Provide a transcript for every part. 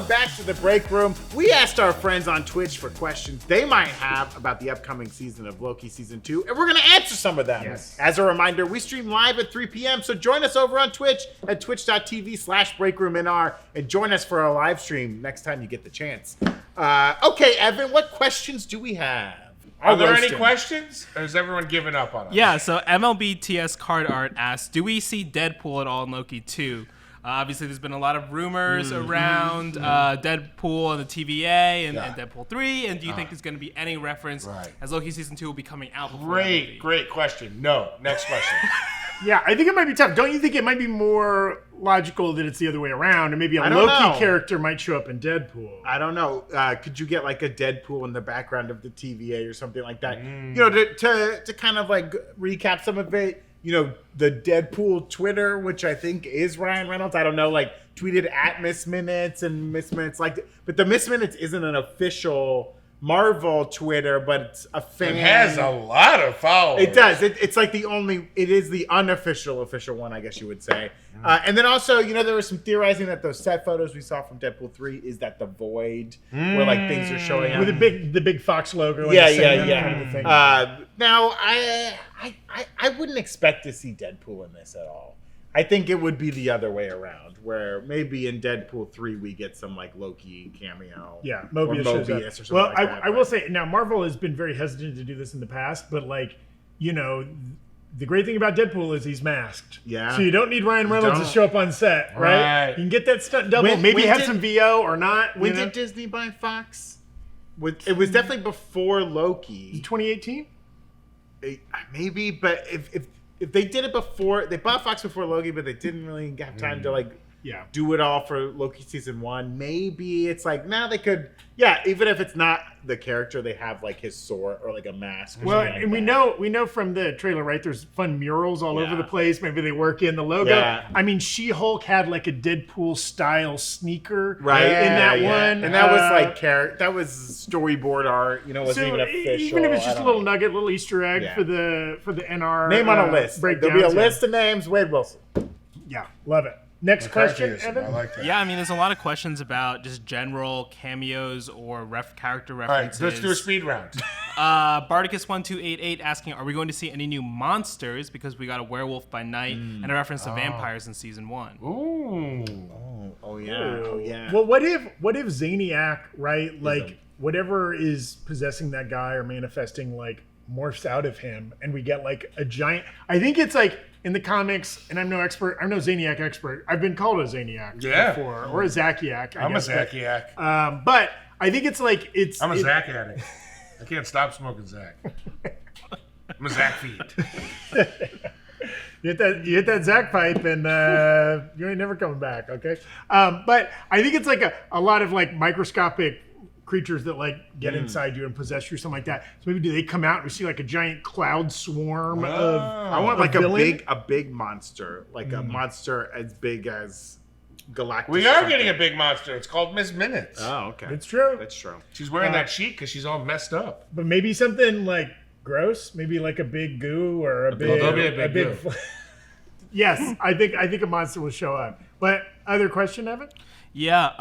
Welcome back to the Break Room. We asked our friends on Twitch for questions they might have about the upcoming season of Loki Season 2, and we're going to answer some of them. Yes. As a reminder, we stream live at 3 p.m., so join us over on Twitch at twitch.tv/BreakroomNR, and join us for our live stream next time you get the chance. Okay, Evan, what questions do we have? Are there any questions? Or has everyone given up on us? Yeah, so MLBTS Card Art asks, do we see Deadpool at all in Loki 2? Obviously, there's been a lot of rumors around Deadpool and the TVA and Deadpool 3. And do you think there's going to be any reference as Loki Season 2 will be coming out before Great question. No. Next question. Yeah, I think it might be tough. Don't you think it might be more logical that it's the other way around? And maybe a Loki character might show up in Deadpool. I don't know. Could you get like a Deadpool in the background of the TVA or something like that? You know, to kind of like recap some of it. You know, the Deadpool Twitter, which I think is Ryan Reynolds, I don't know, like tweeted at Miss Minutes and Miss Minutes but the Miss Minutes isn't an official Marvel Twitter, but it's a fan. It has a lot of followers. It does. It's like it is the unofficial official one, I guess you would say. And then also, you know, there was some theorizing that those set photos we saw from Deadpool 3 is that the void where like things are showing up. With the big Fox logo. Yeah. Kind of thing. Now, I wouldn't expect to see Deadpool in this at all. I think it would be the other way around, where maybe in Deadpool 3 we get some like Loki cameo. Yeah, Mobius or something well, like that. I will say, now Marvel has been very hesitant to do this in the past, but like, you know, the great thing about Deadpool is he's masked. Yeah. So you don't need Ryan Reynolds to show up on set, right? You can get that stunt double. Maybe have some VO or not. When did Disney buy Fox? It was definitely before Loki. 2018? Maybe, but if they did it before, they bought Fox before Loki, but they didn't really have time to like do it all for Loki season 1. Maybe it's like now they could, even if it's not the character, they have like his sword or like a mask. Well, and we know from the trailer, right? There's fun murals all over the place. Maybe they work in the logo. Yeah. I mean, She-Hulk had like a Deadpool style sneaker, right? In that one, and that was like that was storyboard art. You know, wasn't even official. Even if it's just a little nugget, little Easter egg for the NR name on a list. There'll be a list of names. Wade Wilson. Yeah, love it. Next question, Evan? I like that. Yeah, I mean, there's a lot of questions about just general cameos or character references. All right, let's do a speed round. Bardicus1288 asking, are we going to see any new monsters? Because we got a Werewolf by Night and a reference to vampires in season 1. Ooh. Oh yeah. Well, what if Zaniac, right? Like whatever is possessing that guy or manifesting, like morphs out of him, and we get like a giant. I think it's like in the comics, and I'm no expert. I'm no Zaniac expert. I've been called a Zaniac before, or a Zackiac. I'm a Zackiac. But I think it's like I'm a Zack addict. I can't stop smoking Zack. I'm a Zack feed. You hit that Zack pipe, and you ain't never coming back. Okay, but I think it's like a lot of like microscopic creatures that like get inside you and possess you or something like that. So maybe do they come out and we see like a giant cloud swarm of I want like a big monster, like a monster as big as Galactus. We are getting a big monster. It's called Miss Minutes. Oh, okay. It's true. That's true. She's wearing that sheet because she's all messed up. But maybe something like gross, maybe like a big goo or there'll be a big goo. Yes, I think a monster will show up. But other question, Evan? Yeah,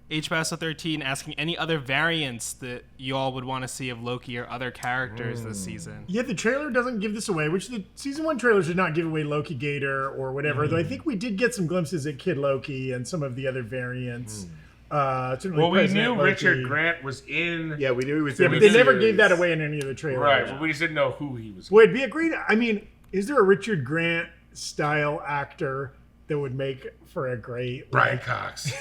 HBasso13 asking any other variants that you all would want to see of Loki or other characters this season. Yeah, the trailer doesn't give this away, which the season 1 trailers did not give away Loki Gator or whatever, though I think we did get some glimpses at Kid Loki and some of the other variants. Well, we knew Loki. Richard Grant was in. Yeah, we knew he was in. Yeah, but they never gave that away in any of the trailers. Right, but we just didn't know who he was. Well, it'd be a great. I mean, is there a Richard Grant style actor that would make for a great Brian Cox?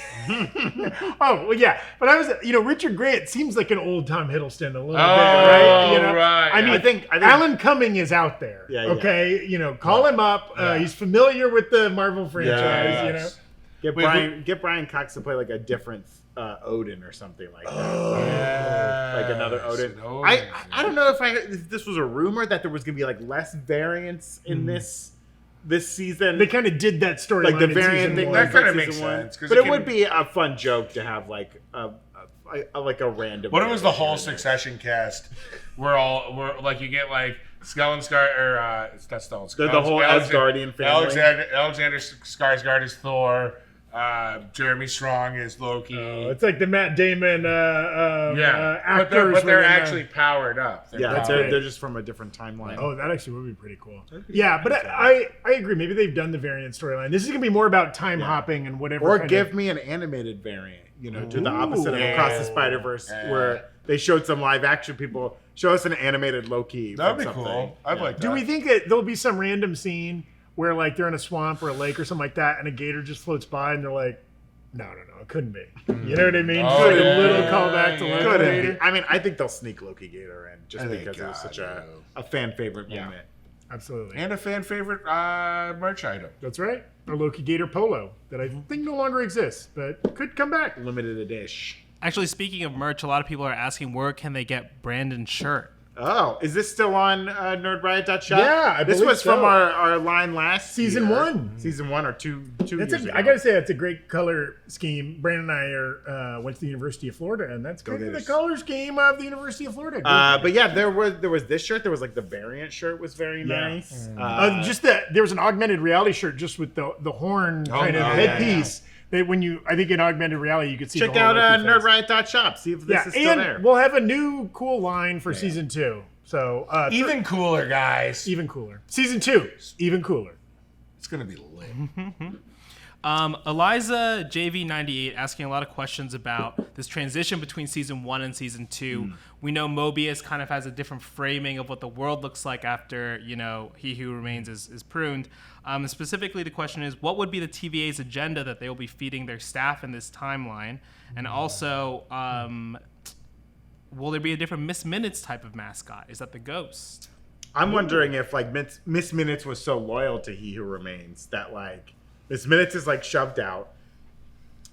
Oh, well, yeah. But I was, Richard Grant seems like an old Tom Hiddleston a little bit, right? Right. I mean, I think Alan Cumming is out there. Yeah, okay, call him up. He's familiar with the Marvel franchise. Get Brian Cox to play like a different Odin or something like that. Like another Odin. I don't know if this was a rumor that there was gonna be like less variants in this season. They kind of did that story like the variant thing. That kind of makes sense. But it would be a fun joke to have like a random. What if it was the whole Succession cast? We're like you get like Stellan Skar or it's not Stellan Skar. The whole Asgardian family. Alexander Skarsgård is Thor. Jeremy Strong is Loki. It's like the Matt Damon actors. But they're actually powered up. They're just from a different timeline. Oh, that actually would be pretty cool. Yeah, but I agree. Maybe they've done the variant storyline. This is going to be more about time hopping and whatever. Or give me an animated variant, do the opposite of Across the Spider-Verse, where they showed some live action people. Show us an animated Loki. That'd be cool. I'd like that. Do we think that there'll be some random scene where like they're in a swamp or a lake or something like that and a gator just floats by and they're like, no, it couldn't be. You know what I mean? Oh, Like a little callback to Loki Gator. I mean, I think they'll sneak Loki Gator in just because it was such a fan favorite moment. Absolutely. And a fan favorite merch item. That's right. Our Loki Gator polo that I think no longer exists, but could come back. Limited edition. Actually, speaking of merch, a lot of people are asking where can they get Brandon's shirt? Oh, is this still on nerdriot.shop? Yeah, I this believe was so. from our line last Season year. 1. Season 1 or two years ago. I gotta say, that's a great color scheme. Brandon and I went to the University of Florida, and that's kind of the color scheme of the University of Florida. But yeah, there was this shirt. There was like the variant shirt was very nice. There was an augmented reality shirt just with the horn headpiece. That I think in augmented reality you could see. Check the whole out Loki face. nerdriot.shop. See if this is still and there. we'll have a new cool line for season 2. So Even cooler, guys. even cooler. Season 2, even cooler. It's going to be lit. Eliza JV98 asking a lot of questions about this transition between season 1 and season 2. We know Mobius kind of has a different framing of what the world looks like after, He Who Remains is pruned. And specifically, the question is, what would be the TVA's agenda that they will be feeding their staff in this timeline? And also, will there be a different Miss Minutes type of mascot? Is that the ghost? I'm wondering if like Miss Minutes was so loyal to He Who Remains that like Miss Minutes is like shoved out.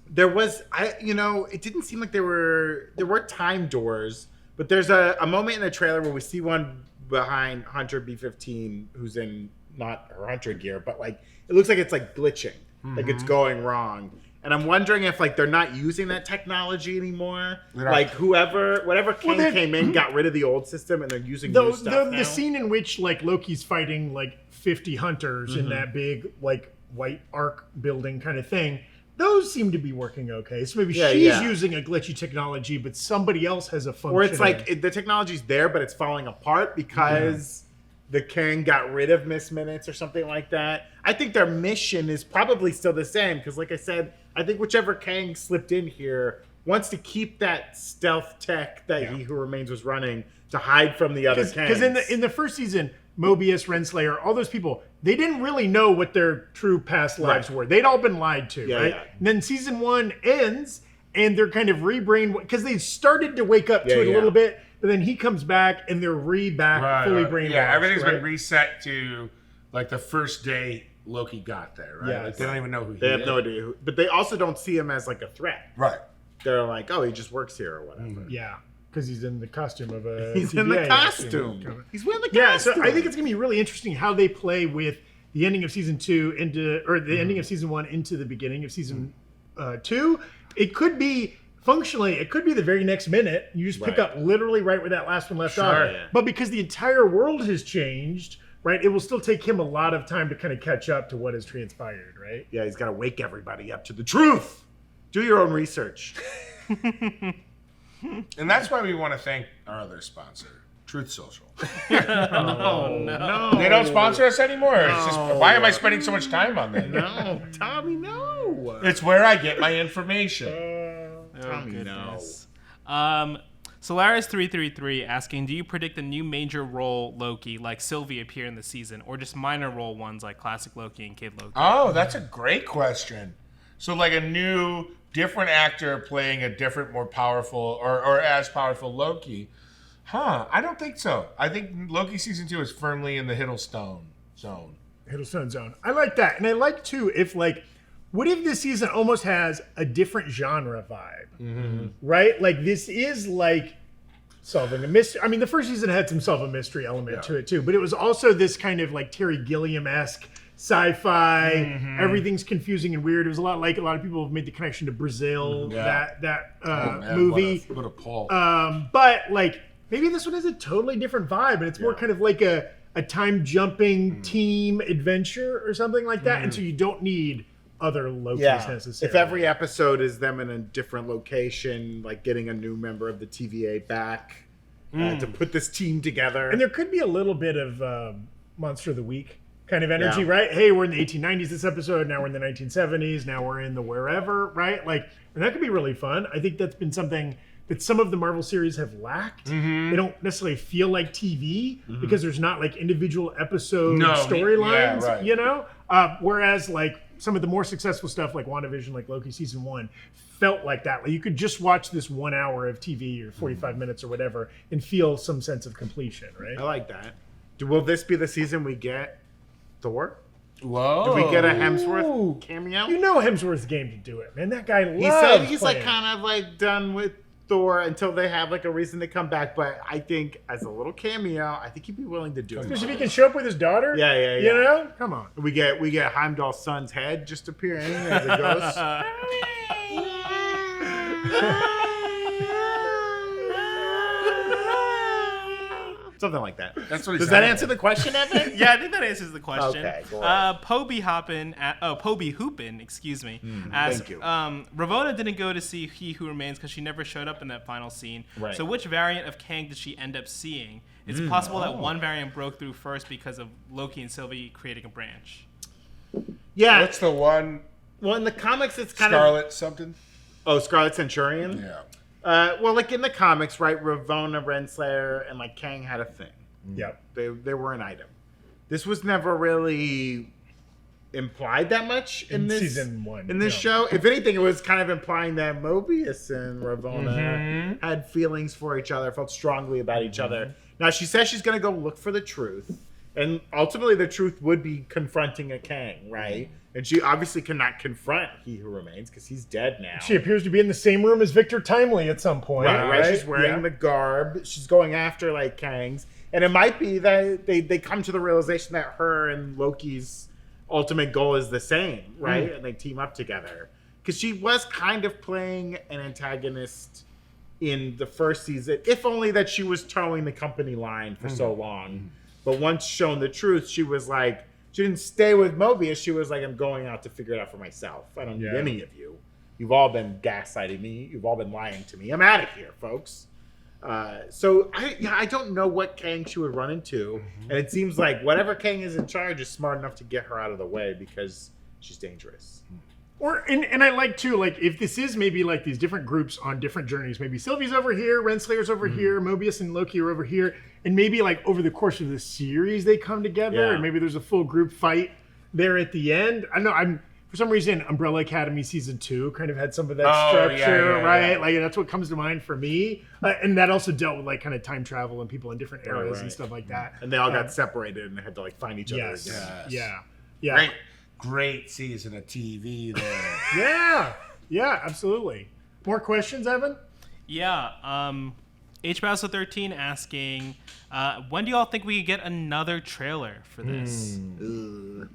There was it didn't seem like there were time doors, but there's a moment in the trailer where we see one behind Hunter B-15 who's in not her Hunter gear, but like it looks like it's like glitching, like it's going wrong. And I'm wondering if like they're not using that technology anymore. Like whatever came in, got rid of the old system, and they're using new stuff now. The scene in which like Loki's fighting like 50 hunters in that big like white arc building kind of thing, those seem to be working okay. So maybe she's using a glitchy technology, but somebody else has a function. Or it's like the technology's there, but it's falling apart because the King got rid of Miss Minutes or something like that. I think their mission is probably still the same because, like I said, I think whichever Kang slipped in here wants to keep that stealth tech that He Who Remains was running to hide from the other Kangs. Because in the first season, Mobius, Renslayer, all those people, they didn't really know what their true past lives were. They'd all been lied to, right? Yeah. And then season 1 ends, and they're kind of rebrained because they started to wake up to it a little bit, but then he comes back, and they're fully brainwashed. Yeah, everything's been reset to like the first day Loki got there, right? Yeah, like, they don't even know who he is. They have no idea who, but they also don't see him as like a threat. Right. They're like, oh, he just works here or whatever. Yeah. Because he's in the costume of a He's in the costume. He's wearing the costume. Yeah, so I think it's going to be really interesting how they play with the ending of season 2 ending of season 1 into the beginning of season 2. It could be functionally, it could be the very next minute. You just pick up literally right where that last one left off. Yeah. But because the entire world has changed, right, it will still take him a lot of time to kind of catch up to what has transpired, right? Yeah, he's got to wake everybody up to the truth. Do your own research. And that's why we want to thank our other sponsor, Truth Social. No. They don't sponsor us anymore. No. It's just, why am I spending so much time on that? No, Tommy, no. It's where I get my information. Tommy, goodness. No. Solaris333 asking, do you predict a new major role Loki like Sylvie appear in the season, or just minor role ones like classic Loki and Kid Loki? Oh, that's a great question. So like a new, different actor playing a different, more powerful or as powerful Loki. I don't think so. I think Loki season 2 is firmly in the Huddleston zone. Huddleston zone. I like that. And I like too if like, what if this season almost has a different genre vibe, right? Like this is like solving a mystery. I mean, the first season had some solve a mystery element to it too, but it was also this kind of like Terry Gilliam-esque sci-fi. Everything's confusing and weird. It was a lot of people have made the connection to Brazil, that movie. What a pull. But like maybe this one has a totally different vibe, and it's more kind of like a time jumping team adventure or something like that. And so you don't need other Lokis Yeah. necessarily. If every episode is them in a different location, like getting a new member of the TVA back to put this team together. And there could be a little bit of Monster of the Week kind of energy, Yeah. right? Hey, we're in the 1890s this episode. Now we're in the 1970s. Now we're in the wherever, right? Like, and that could be really fun. I think that's been something that some of the Marvel series have lacked. They don't necessarily feel like TV because there's not like individual episode storylines, right. you know? Whereas like some of the more successful stuff like WandaVision, like Loki season 1, felt like that. Like you could just watch this 1 hour of TV or 45 minutes or whatever and feel some sense of completion, right? I like that. Will this be the season we get Thor? Whoa. Do we get a Hemsworth cameo? You know Hemsworth's game to do it, man. That guy loves He said he's playing. like kind of like done with Thor until they have like a reason to come back. But I think as a little cameo, I think he'd be willing to do it. Especially if he can show up with his daughter. Yeah. You know? Come on. We get Heimdall's son's head just appearing as a ghost. Something like that. That's what he Does sounded that answer the question, Evan? Yeah, I think that answers the question. Okay, go ahead. Poby Hoopin, excuse me. Asks, thank you. Ravonna didn't go to see He Who Remains because she never showed up in that final scene. Right. So which variant of Kang did she end up seeing? Is it possible that one variant broke through first because of Loki and Sylvie creating a branch? Yeah. What's the one? Well, in the comics, it's kind Scarlet something? of Scarlet Centurion. Yeah. Well, like in the comics, right? Ravonna, Renslayer, and like Kang had a thing. Yep. They were an item. This was never really implied that much in this season 1. in this show. If anything, it was kind of implying that Mobius and Ravonna had feelings for each other, felt strongly about each other. Now she says she's going to go look for the truth, and ultimately the truth would be confronting a Kang, right? And she obviously cannot confront He Who Remains because he's dead now. She appears to be in the same room as Victor Timely at some point. Right. She's wearing the garb. She's going after like Kang's, and it might be that they come to the realization that her and Loki's ultimate goal is the same, right? And they team up together because she was kind of playing an antagonist in the first season, if only that she was towing the company line for so long. But once shown the truth, she was like, she didn't stay with Mobius. She was like, I'm going out to figure it out for myself. I don't need any of you. You've all been gaslighting me. You've all been lying to me. I'm out of here, folks. So I don't know what Kang she would run into. And it seems like whatever Kang is in charge is smart enough to get her out of the way because she's dangerous. And I like too, like if this is maybe like these different groups on different journeys, maybe Sylvie's over here, Renslayer's over here, Mobius and Loki are over here, and maybe like over the course of the series they come together, and maybe there's a full group fight there at the end. I know for some reason Umbrella Academy season 2 kind of had some of that structure, right? Yeah. Like that's what comes to mind for me, and that also dealt with like kind of time travel and people in different eras and stuff like that. And they all got separated and had to like find each other again. Yeah. Great season of TV there. Yeah, absolutely. More questions, Evan? Yeah. H. Basso 13 asking, when do y'all think we could get another trailer for this?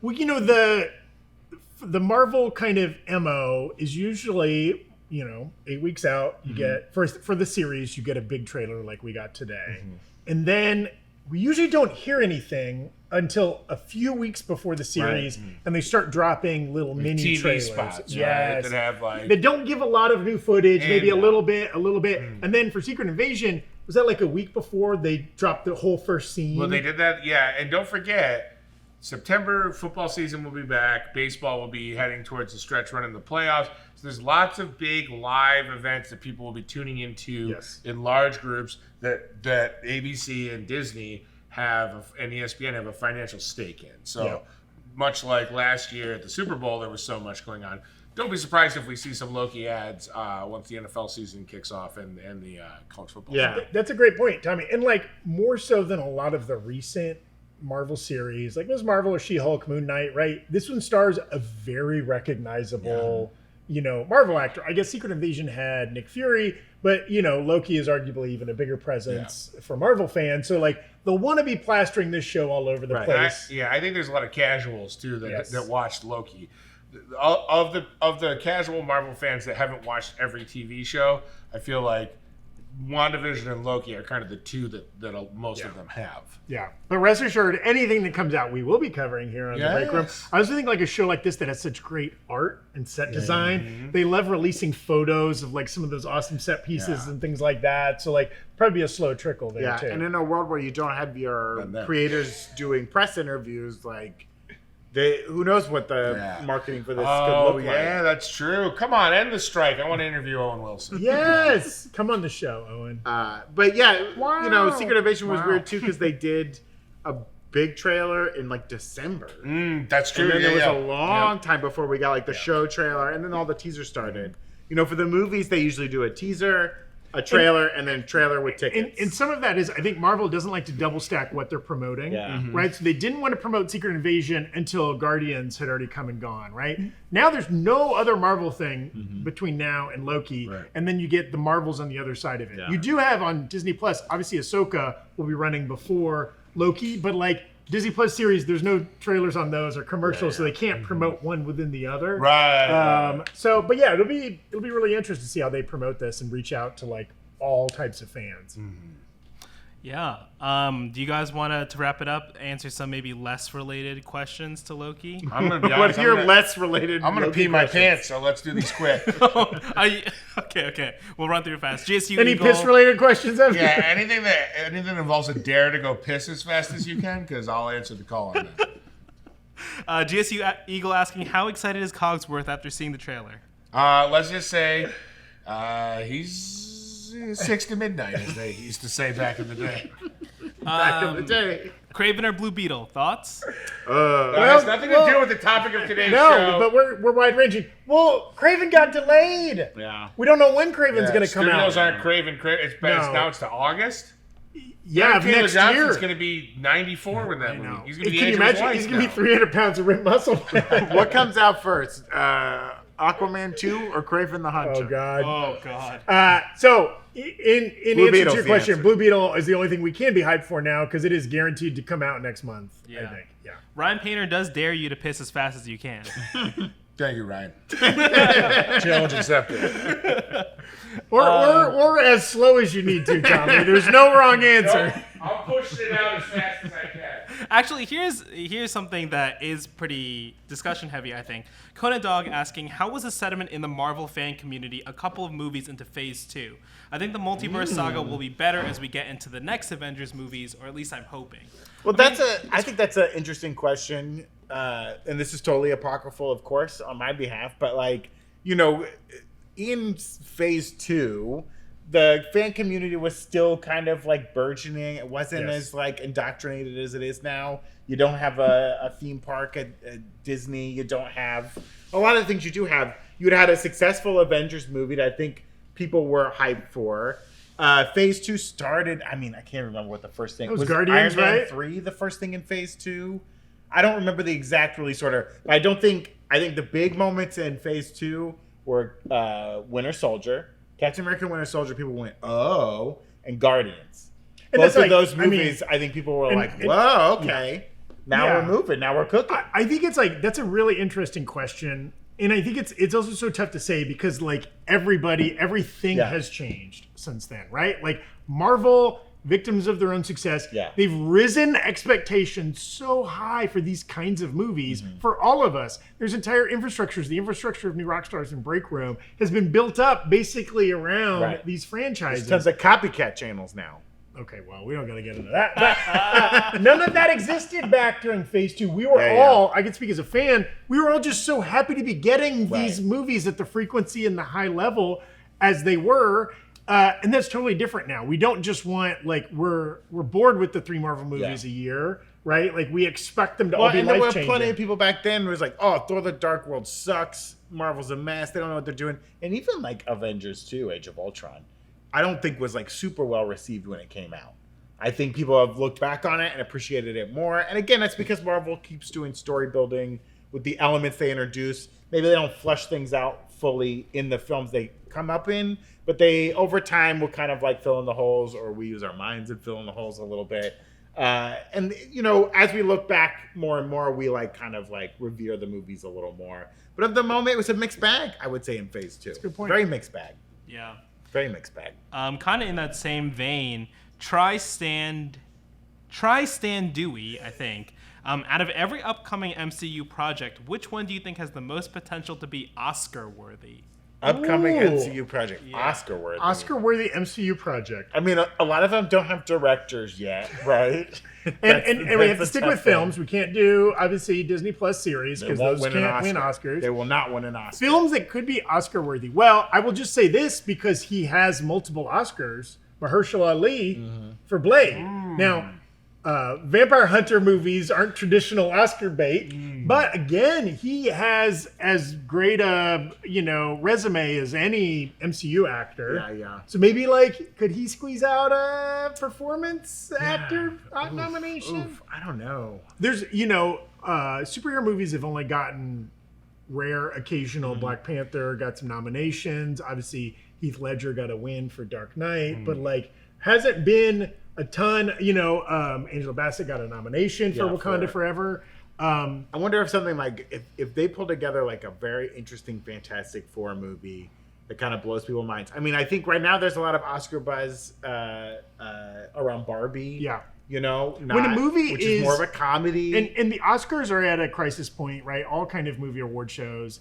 Well, you know, the Marvel kind of MO is usually, 8 weeks out, you get, for the series, you get a big trailer like we got today. And then we usually don't hear anything until a few weeks before the series, and they start dropping little mini TV trailers. spots, yes. that have like They don't give a lot of new footage, maybe a little bit. And then for Secret Invasion, was that like a week before they dropped the whole first scene? Well, they did that, yeah. And don't forget, September football season will be back. Baseball will be heading towards the stretch run in the playoffs. So there's lots of big live events that people will be tuning into in large groups that ABC and Disney have and ESPN have a financial stake in. So much like last year at the Super Bowl, there was so much going on. Don't be surprised if we see some Loki ads once the NFL season kicks off and the college football season. That's a great point, Tommy. And like more so than a lot of the recent Marvel series, like Ms. Marvel or She-Hulk, Moon Knight, right? This one stars a very recognizable, Marvel actor. I guess Secret Invasion had Nick Fury, but, Loki is arguably even a bigger presence for Marvel fans. So, like, they'll want to be plastering this show all over the place. I think there's a lot of casuals, too, that watched Loki. Of the casual Marvel fans that haven't watched every TV show, I feel like WandaVision and Loki are kind of the two that most of them have. Yeah, but rest assured, anything that comes out, we will be covering here on the Breakroom. I also think like a show like this that has such great art and set design. They love releasing photos of like some of those awesome set pieces and things like that. So like probably be a slow trickle there too. And in a world where you don't have your creators doing press interviews, like who knows what the marketing for this could look like. Yeah, that's true. Come on, end the strike. I want to interview Owen Wilson. Yes, come on the show, Owen. But yeah, you know, Secret Invasion was weird too because they did a big trailer in like December. That's true. And then there was a long time before we got like the show trailer, and then all the teasers started. You know, for the movies, they usually do a teaser, a trailer, and then trailer with tickets. And some of that is, I think Marvel doesn't like to double stack what they're promoting, right? So they didn't want to promote Secret Invasion until Guardians had already come and gone, right? Now there's no other Marvel thing between now and Loki, and then you get the Marvels on the other side of it. You do have on Disney Plus, obviously Ahsoka will be running before Loki, but like Disney Plus series, there's no trailers on those or commercials, so they can't promote one within the other. So, but yeah, it'll be really interesting to see how they promote this and reach out to like all types of fans. Yeah. Do you guys want to wrap it up, answer some maybe less related questions to Loki? I'm going to be honest. What if you're less related? I'm going to pee my pants, so let's do these quick. Okay. We'll run through it fast. GSU Any Eagle, piss-related questions? Yeah, anything that involves a dare to go piss as fast as you can, because I'll answer the call on that. GSU Eagle asking, how excited is Cogsworth after seeing the trailer? Let's just say he's 6 to midnight, as they used to say back in the day. Back in the day. Craven or Blue Beetle, thoughts? That has nothing to do with the topic of today's show. No, but we're wide-ranging. Well, Craven got delayed. Yeah. We don't know when Craven's going to come out. Studios aren't Craven. Now it's to August. Yeah, of Taylor next Johnson's year. going to be 94 when that movie. He's going to be Can you imagine? He's going to be 300 pounds of ripped muscle. What comes out first? Aquaman 2 or Craven the Hunter? Oh, God. Oh, God. So, in answer Beetle's to your the question, answer. Blue Beetle is the only thing we can be hyped for now because it is guaranteed to come out next month, I think. Yeah. Ryan Painter does dare you to piss as fast as you can. Thank you, Ryan. Challenge accepted. Or as slow as you need to, Tommy. There's no wrong answer. I'll push it out as fast as I can. Actually, here's something that is pretty discussion heavy, I think. Conan Dog asking, how was the sentiment in the Marvel fan community a couple of movies into Phase 2? I think the multiverse saga will be better as we get into the next Avengers movies, or at least I'm hoping. Well, I think that's an interesting question, and this is totally apocryphal, of course, on my behalf. But like, you know, in Phase 2, the fan community was still kind of like burgeoning. It wasn't as like indoctrinated as it is now. You don't have a theme park at Disney. You don't have a lot of the things you do have. You had a successful Avengers movie that I think people were hyped for. Phase 2 started. I mean, I can't remember what the first thing was. Guardians, Iron Man right? 3, the first thing in Phase 2. I don't remember the exact release order. But I think the big moments in Phase 2 were Winter Soldier, Captain America: Winter Soldier. People went, oh, and Guardians. And Both of like, those movies, I think people were like, whoa, okay. Now we're moving. Now we're cooking. I think it's like that's a really interesting question, and I think it's also so tough to say because like everything has changed since then, right? Like Marvel, victims of their own success, they've risen expectations so high for these kinds of movies for all of us. There's entire infrastructures. The infrastructure of new Rockstars and Breakroom has been built up basically around these franchises. There's tons of copycat channels now. Okay, well, we don't got to get into that. But none of that existed back during Phase 2. We were all, I can speak as a fan, we were all just so happy to be getting these movies at the frequency and the high level as they were. And that's totally different now. We don't just want, like, we're bored with the 3 Marvel movies a year, right? Like, we expect them to all be and there were life-changing. plenty of people back then who was like, oh, Thor the Dark World sucks. Marvel's a mess. They don't know what they're doing. And even, like, Avengers 2, Age of Ultron, I don't think was like super well received when it came out. I think people have looked back on it and appreciated it more. And again, that's because Marvel keeps doing story building with the elements they introduce. Maybe they don't flesh things out fully in the films they come up in, but they over time will kind of like fill in the holes, or we use our minds and fill in the holes a little bit. And you know, as we look back more and more, we like kind of like revere the movies a little more. But at the moment, it was a mixed bag, I would say, in Phase 2. That's a good point. Very mixed bag. Yeah. Very mixed bag. Kind of in that same vein, try Stan Dewey, I think. Out of every upcoming MCU project, which one do you think has the most potential to be Oscar-worthy? Upcoming Ooh. MCU project, Oscar-worthy. Oscar-worthy MCU project. I mean, a lot of them don't have directors yet, right? And we have to the stick tough with films. We can't do, obviously, Disney Plus series They because won't those can't win Oscars. They will not win an Oscar. Films that could be Oscar-worthy. Well, I will just say this because he has multiple Oscars. Mahershala Ali for Blade. Now, Vampire Hunter movies aren't traditional Oscar bait, but again, he has as great a resume as any MCU actor. Yeah. So maybe could he squeeze out a performance actor nomination? Oof, I don't know. There's superhero movies have only gotten rare, occasional. Black Panther got some nominations. Obviously, Heath Ledger got a win for Dark Knight, but hasn't been a ton. Angela Bassett got a nomination for Wakanda Forever. I wonder if something if they pull together a very interesting Fantastic Four movie that kind of blows people's minds. I mean, I think right now there's a lot of Oscar buzz around Barbie. Yeah. When a movie which is more of a comedy. And the Oscars are at a crisis point, right? All kind of movie award shows.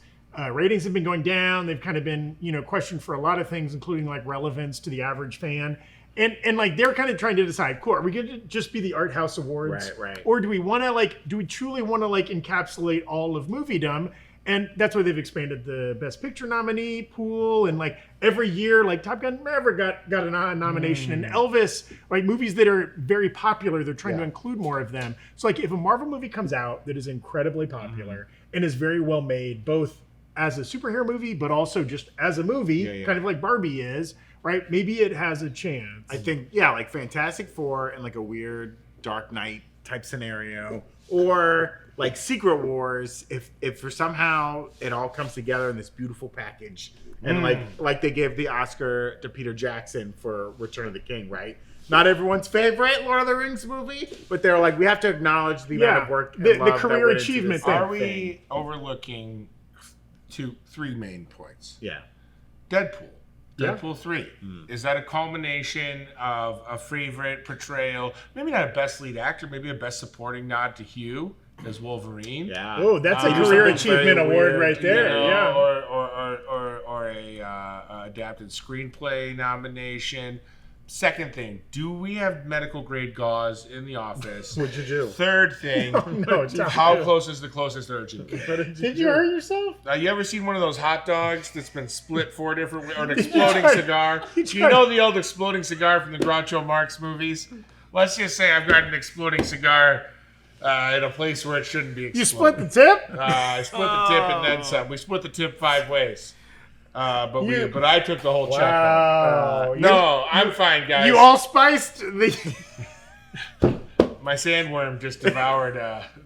Ratings have been going down. They've kind of been, questioned for a lot of things, including relevance to the average fan. And they're kind of trying to decide, cool, are we going to just be the art house awards? Right. Or do we want to do we truly want to encapsulate all of moviedom? And that's why they've expanded the Best Picture nominee pool. And every year, Top Gun Maverick got a nomination. And Elvis, movies that are very popular, they're trying to include more of them. So if a Marvel movie comes out that is incredibly popular and is very well made, both as a superhero movie, but also just as a movie, kind of like Barbie is, right? Maybe it has a chance. I think, Fantastic Four and a weird Dark Knight type scenario, or Secret Wars, if for somehow it all comes together in this beautiful package, and like they gave the Oscar to Peter Jackson for Return of the King, right? Not everyone's favorite Lord of the Rings movie, but they're we have to acknowledge the amount of work, and the love career that went into achievement this thing. Are we thing. overlooking three main points? Yeah. Deadpool. Yeah. Deadpool 3. Is that a culmination of a favorite portrayal? Maybe not a best lead actor, maybe a best supporting nod to Hugh as Wolverine. Yeah. Oh, that's a do career something achievement very award weird, right there. Yeah. Or a adapted screenplay nomination. Second thing, do we have medical grade gauze in the office? What'd you do? Third thing, No, it's not how good. close is the closest urgent care? Did you hurt yourself? You ever seen one of those hot dogs that's been split 4 different ways, or an exploding cigar? you Do you know the old exploding cigar from the Groucho Marx movies? Let's just say I've got an exploding cigar in a place where it shouldn't be exploding. You split the tip? I split the tip and then some. We split the tip 5 ways. But I took the whole check. Wow. No, I'm fine, guys. You all spiced the. My sandworm just devoured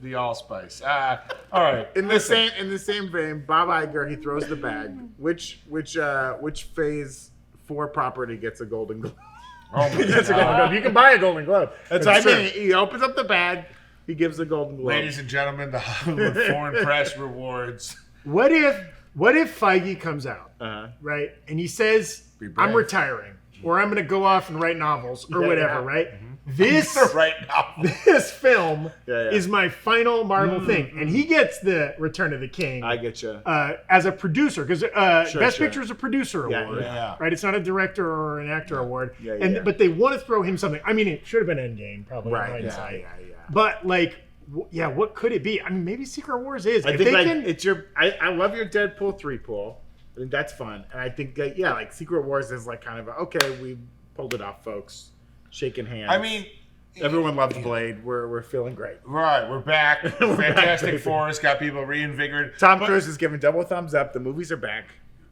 the allspice. All right. In the same vein, Bob Iger, he throws the bag. Which Phase 4 property gets a Golden Globe? Oh my That's a Golden God. Globe. You can buy a Golden Globe. That's what I mean. He opens up the bag. He gives a Golden Globe. Ladies and gentlemen, the Hollywood Foreign Press rewards. What if Feige comes out, right, and he says, Be brave. "I'm retiring," or "I'm going to go off and write novels," or whatever, right? This Right now. this film Yeah. is my final Marvel thing, and he gets the Return of the King. I get you. As a producer, because Best sure. Picture is a producer Yeah, award, yeah. right? It's not a director or an actor award. Yeah. But they want to throw him something. I mean, it should have been Endgame, probably. Right. In Yeah. hindsight. But what could it be? I mean, maybe Secret Wars is. I If think they can, it's your. I love your Deadpool 3 pool. I think that's fun, and I think Secret Wars is kind of okay. We pulled it off, folks. Shaking hands. I mean, everyone loves Blade. We're feeling great. right, we're back. Fantastic Four has got people reinvigorated. Tom But Cruise is giving double thumbs up. The movies are back.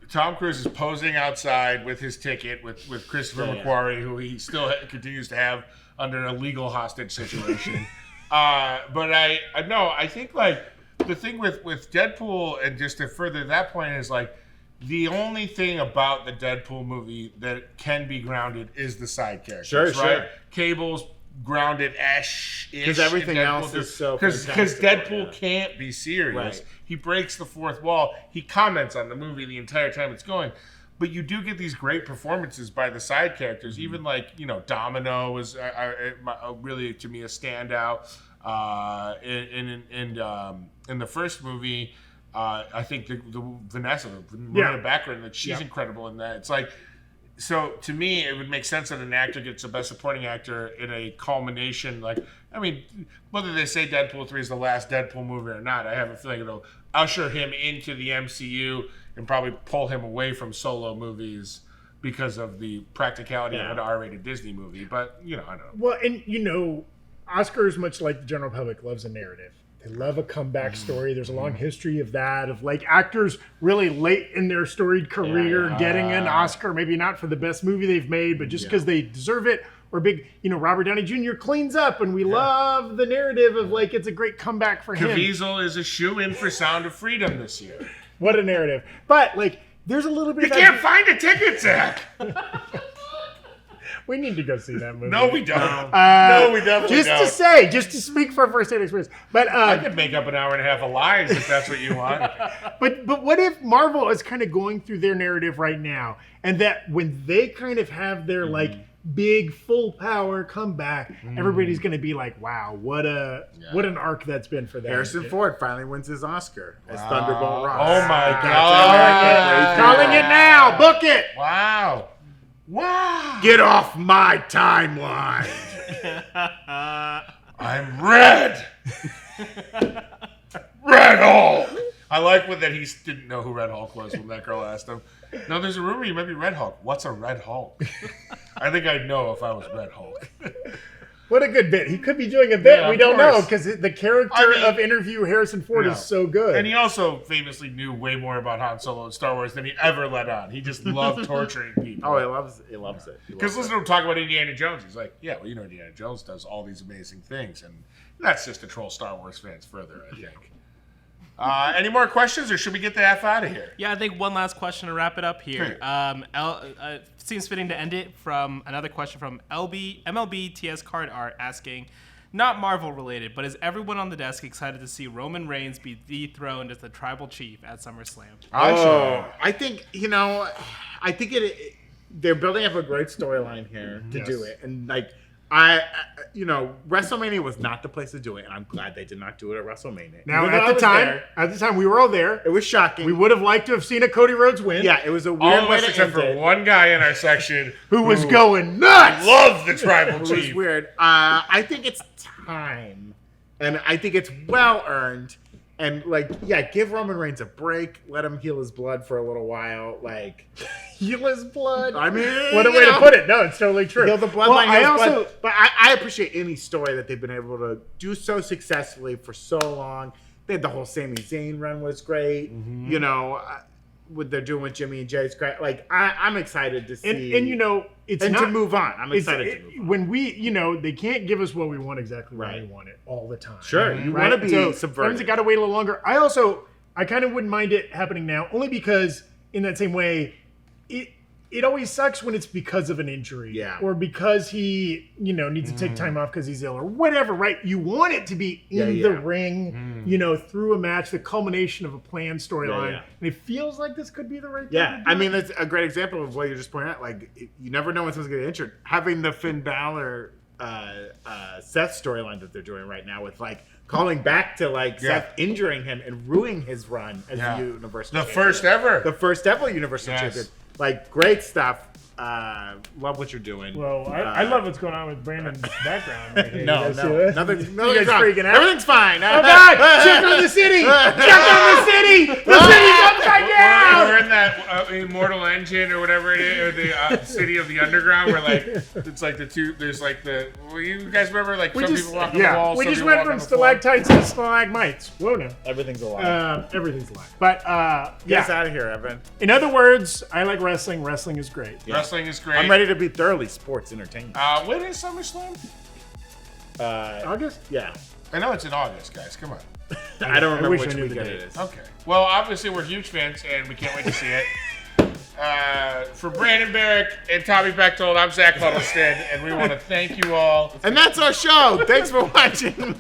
Tom Cruise is posing outside with his ticket with Christopher McQuarrie, who he still continues to have under a legal hostage situation. But I think the thing with Deadpool, and just to further that point, is the only thing about the Deadpool movie that can be grounded is the side characters. Sure, right? sure. Cable's grounded-ish. 'Cause everything else is so Because fantastical, Deadpool yeah. can't be serious. Right. He breaks the fourth wall. He comments on the movie the entire time it's going. but you do get these great performances by the side characters. Even like Domino was really to me a standout. In the first movie, I think the Vanessa, the Marina Baccarin, that she's incredible in that. It's like. So to me, it would make sense that an actor gets a Best Supporting Actor in a culmination. Whether they say Deadpool 3 is the last Deadpool movie or not, I have a feeling it'll usher him into the MCU and probably pull him away from solo movies because of the practicality of an R-rated Disney movie. But I don't know. Well, and Oscars, much like the general public, loves a narrative. They love a comeback story. There's a long history of that, of like actors really late in their storied career getting an Oscar, maybe not for the best movie they've made, but just because they deserve it. Or big, Robert Downey Jr. cleans up, and we love the narrative of like it's a great comeback for him. Caviezel is a shoe-in for Sound of Freedom this year. What a narrative. But like, there's a little bit You can't find a ticket, Zack! We need to go see that movie. No, we don't. No, we definitely don't. Just to speak for first-hand experience. But I could make up an hour and a half of lies if that's what you want. But what if Marvel is kind of going through their narrative right now, and that when they kind of have their like big full power comeback, everybody's going to be like, "Wow, what an arc that's been for them." Harrison Ford finally wins his Oscar as Thunderbolt Ross. Oh my God! Calling it now. Book it. Wow. Get off my timeline. I'm Red. Red Hulk. I like that he didn't know who Red Hulk was when that girl asked him. No, there's a rumor you might be Red Hulk. What's a Red Hulk? I think I'd know if I was Red Hulk. What a good bit. He could be doing a bit. Yeah, we don't course. know because the character of interview Harrison Ford is so good. And he also famously knew way more about Han Solo and Star Wars than he ever let on. He just loved torturing people. Oh, he loves it. Because listen to him talk about Indiana Jones. He's like, yeah, well, Indiana Jones does all these amazing things. And that's just to troll Star Wars fans further, I think. Any more questions, or should we get the F out of here? Yeah, I think one last question to wrap it up here. Seems fitting to end it from another question from MLB TS Card Art asking, not Marvel related, but is everyone on the desk excited to see Roman Reigns be dethroned as the tribal chief at SummerSlam? I think they're building up a great storyline here to do it, and like. WrestleMania was not the place to do it, and I'm glad they did not do it at WrestleMania. Now, at the time, we were all there. It was shocking. We would have liked to have seen a Cody Rhodes win. Yeah, it was a All weird of way us to except end for it. one guy in our section who was going nuts. Loves the tribal It was chief. weird. I think it's time, and I think it's well earned. And give Roman Reigns a break. Let him heal his blood for a little while. Heal his blood. I mean, what a way to put it. No, it's totally true. Heal the blood. But I appreciate any story that they've been able to do so successfully for so long. They had the whole Sami Zayn run was great. What they're doing with Jimmy and Jay is great. I'm excited to see. And it's and not, to move on. I'm excited to move on. When we, they can't give us what we want exactly when we want it all the time. Sure, you want to be subverted. Sometimes it got to wait a little longer. I kind of wouldn't mind it happening now, only because in that same way, it always sucks when it's because of an injury, or because he, needs to take time off because he's ill or whatever. Right? You want it to be in the ring, through a match, the culmination of a planned storyline, and it feels like this could be the right thing to do. I mean, that's a great example of what you just pointed out. You never know when someone's going to get injured. Having the Finn Balor, Seth storyline that they're doing right now with calling back to Seth injuring him and ruining his run as the Universal Champion. The first ever Universal Champion. Great stuff. Love what you're doing. Well, I love what's going on with Brandon's background. Right here. No. Nothing's freaking out. Everything's fine. Oh God! Check on the city! Check on the city! The city's upside down! We're in that Immortal Engine or whatever it is, or the City of the Underground, where it's the two. There's well, you guys remember some people walk on the walls. We just went from stalactites to stalagmites. Whoa, no. Everything's alive. Everything's alive. But get us out of here, Evan. In other words, I like wrestling. Wrestling is great. Wrestling is great. I'm ready to be thoroughly sports entertainment. When is SummerSlam? August? Yeah. I know it's in August, guys. Come on. I don't remember wish which I knew the weekend date. it is. Okay. Well, obviously we're huge fans, and we can't wait to see it. For Brandon Barrick and Tommy Bechtold, I'm Zack Huddleston, and we want to thank you all. And that's our show. Thanks for watching.